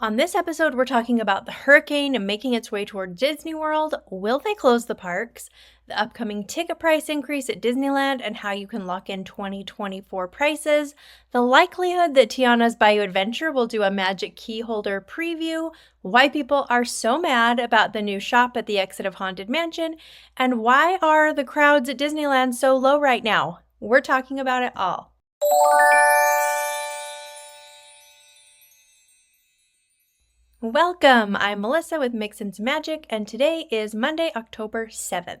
On this episode, we're talking about the hurricane making its way toward Disney World. Will they close the parks? The upcoming ticket price increase at Disneyland and how you can lock in 2024 prices. The likelihood that Tiana's Bayou Adventure will do a magic key holder preview. Why people are so mad about the new shop at the exit of Haunted Mansion. And why are the crowds at Disneyland so low right now? We're talking about it all. Welcome! I'm Melissa with Mix and Some Magic, and today is Monday, October 7th.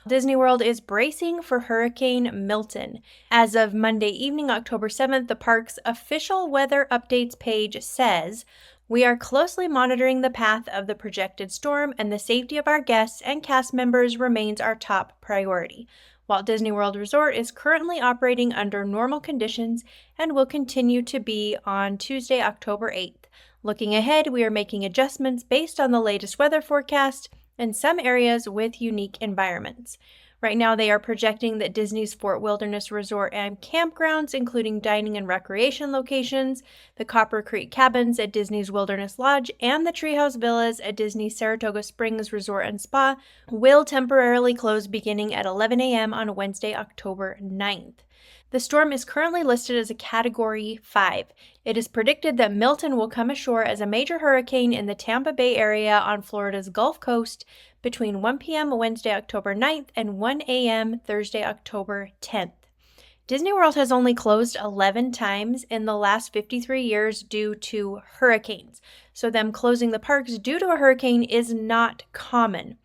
Disney World is bracing for Hurricane Milton. As of Monday evening, October 7th, the park's official weather updates page says, "We are closely monitoring the path of the projected storm, and the safety of our guests and cast members remains our top priority. Walt Disney World Resort is currently operating under normal conditions and will continue to be on Tuesday, October 8th. Looking ahead, we are making adjustments based on the latest weather forecast in some areas with unique environments." Right now, they are projecting that Disney's Fort Wilderness Resort and campgrounds, including dining and recreation locations, the Copper Creek Cabins at Disney's Wilderness Lodge, and the Treehouse Villas at Disney's Saratoga Springs Resort and Spa, will temporarily close beginning at 11 a.m. on Wednesday, October 9th. The storm is currently listed as a Category 5. It is predicted that Milton will come ashore as a major hurricane in the Tampa Bay area on Florida's Gulf Coast between 1 p.m. Wednesday, October 9th and 1 a.m. Thursday, October 10th. Disney World has only closed 11 times in the last 53 years due to hurricanes, so them closing the parks due to a hurricane is not common.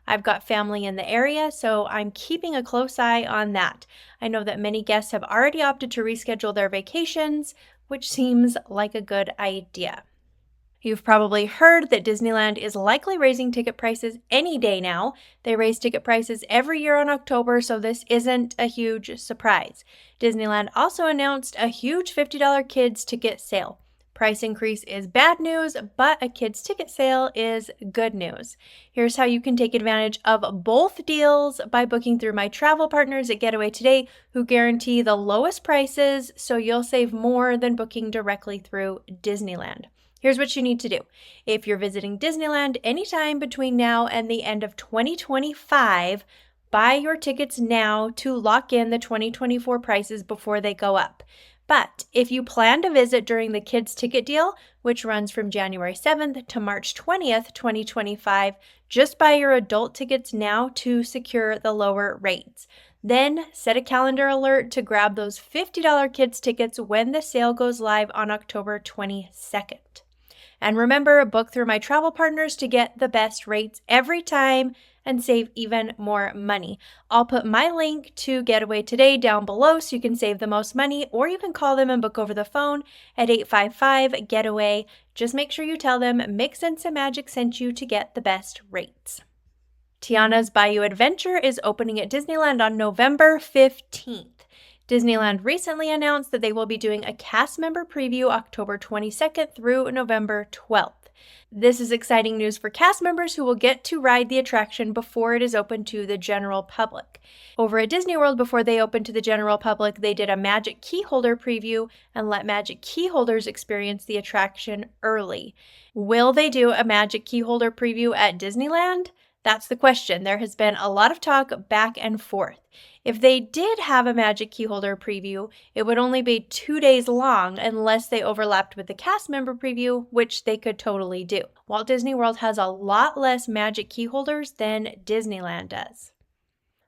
I've got family in the area, so I'm keeping a close eye on that. I know that many guests have already opted to reschedule their vacations, which seems like a good idea. You've probably heard that Disneyland is likely raising ticket prices any day now. They raise ticket prices every year in October, so this isn't a huge surprise. Disneyland also announced a huge $50 kids ticket sale. Price increase is bad news, but a kids ticket sale is good news. Here's how you can take advantage of both deals by booking through my travel partners at Getaway Today, who guarantee the lowest prices, so you'll save more than booking directly through Disneyland. Here's what you need to do. If you're visiting Disneyland anytime between now and the end of 2025, buy your tickets now to lock in the 2024 prices before they go up. But if you plan to visit during the kids' ticket deal, which runs from January 7th to March 20th, 2025, just buy your adult tickets now to secure the lower rates. Then set a calendar alert to grab those $50 kids tickets when the sale goes live on October 22nd. And remember, book through my travel partners to get the best rates every time and save even more money. I'll put my link to Getaway Today down below so you can save the most money, or you can call them and book over the phone at 855-GETAWAY. Just make sure you tell them Mix and Some Magic sent you to get the best rates. Tiana's Bayou Adventure is opening at Disneyland on November 15th. Disneyland recently announced that they will be doing a cast member preview October 22nd through November 12th. This is exciting news for cast members who will get to ride the attraction before it is open to the general public. Over at Disney World, before they opened to the general public, they did a Magic Key Holder preview and let Magic Key Holders experience the attraction early. Will they do a Magic Key Holder preview at Disneyland? That's the question. There has been a lot of talk back and forth. If they did have a Magic Key Holder preview, it would only be 2 days long unless they overlapped with the cast member preview, which they could totally do. Walt Disney World has a lot less Magic Key Holders than Disneyland does.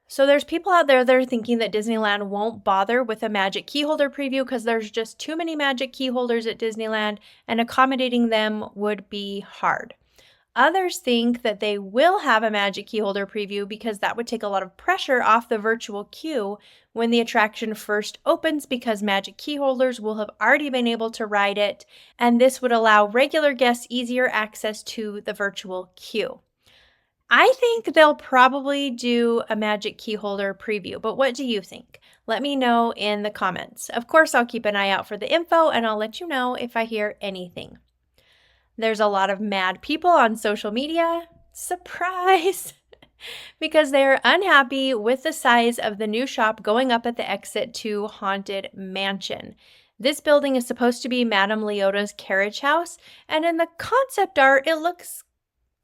So there's people out there that are thinking that Disneyland won't bother with a Magic Key Holder preview because there's just too many Magic Key Holders at Disneyland and accommodating them would be hard. Others think that they will have a Magic Key Holder preview because that would take a lot of pressure off the virtual queue when the attraction first opens, because Magic Key Holders will have already been able to ride it, and this would allow regular guests easier access to the virtual queue. I think they'll probably do a Magic Key Holder preview, but what do you think? Let me know in the comments. Of course, I'll keep an eye out for the info and I'll let you know if I hear anything. There's a lot of mad people on social media, surprise, because they are unhappy with the size of the new shop going up at the exit to Haunted Mansion. This building is supposed to be Madame Leota's carriage house, and in the concept art, it looks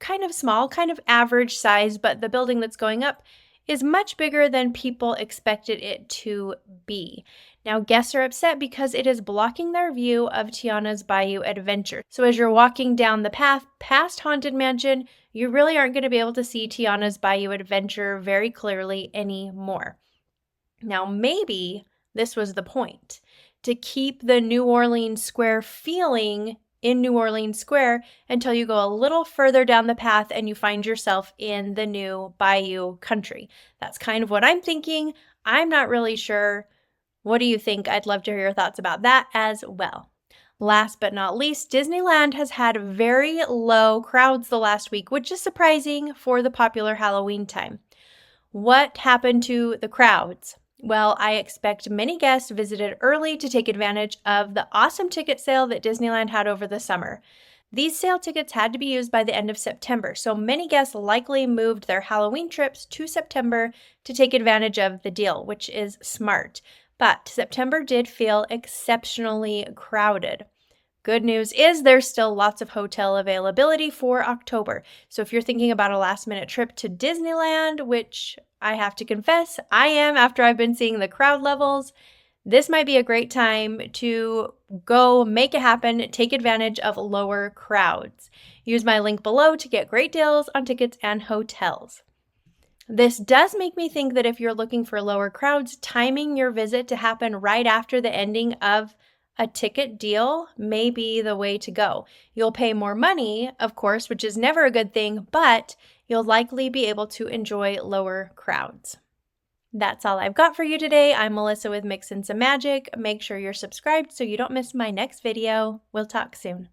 kind of small, kind of average size, but the building that's going up is much bigger than people expected it to be. Now, guests are upset because it is blocking their view of Tiana's Bayou adventure. So as you're walking down the path past Haunted Mansion, you really aren't going to be able to see Tiana's Bayou adventure very clearly anymore. Now, maybe this was the point, to keep the New Orleans Square feeling in New Orleans Square until you go a little further down the path and you find yourself in the new Bayou country. That's kind of what I'm thinking. I'm not really sure. What do you think? I'd love to hear your thoughts about that as well. Last but not least, Disneyland has had very low crowds the last week, which is surprising for the popular Halloween time. What happened to the crowds? Well, I expect many guests visited early to take advantage of the awesome ticket sale that Disneyland had over the summer. These sale tickets had to be used by the end of September, so many guests likely moved their Halloween trips to September to take advantage of the deal, which is smart. But September did feel exceptionally crowded. Good news is there's still lots of hotel availability for October. So if you're thinking about a last-minute trip to Disneyland, which I have to confess, I am after I've been seeing the crowd levels, this might be a great time to go make it happen, take advantage of lower crowds. Use my link below to get great deals on tickets and hotels. This does make me think that if you're looking for lower crowds, timing your visit to happen right after the ending of a ticket deal may be the way to go. You'll pay more money, of course, which is never a good thing, but you'll likely be able to enjoy lower crowds. That's all I've got for you today. I'm Melissa with Mix and Some Magic. Make sure you're subscribed so you don't miss my next video. We'll talk soon.